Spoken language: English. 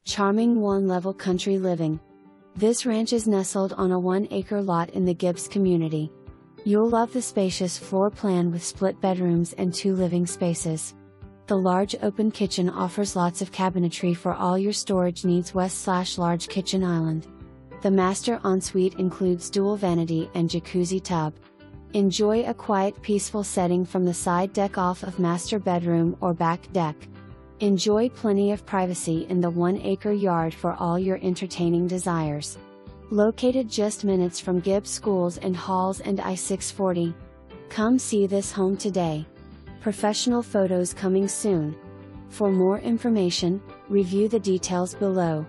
Charming one-level country living. This ranch is nestled on a 1-acre lot in the Gibbs community. You'll love the spacious floor plan with split bedrooms and 2 living spaces. The large open kitchen offers lots of cabinetry for all your storage needs. West/large kitchen island. The master ensuite includes dual vanity and jacuzzi tub. Enjoy a quiet, peaceful setting from the side deck off of master bedroom or back deck. Enjoy plenty of privacy in the 1-acre yard for all your entertaining desires. Located just minutes from Gibbs schools and halls and I-640. Come see this home today. Professional photos coming soon. For more information, review the details below.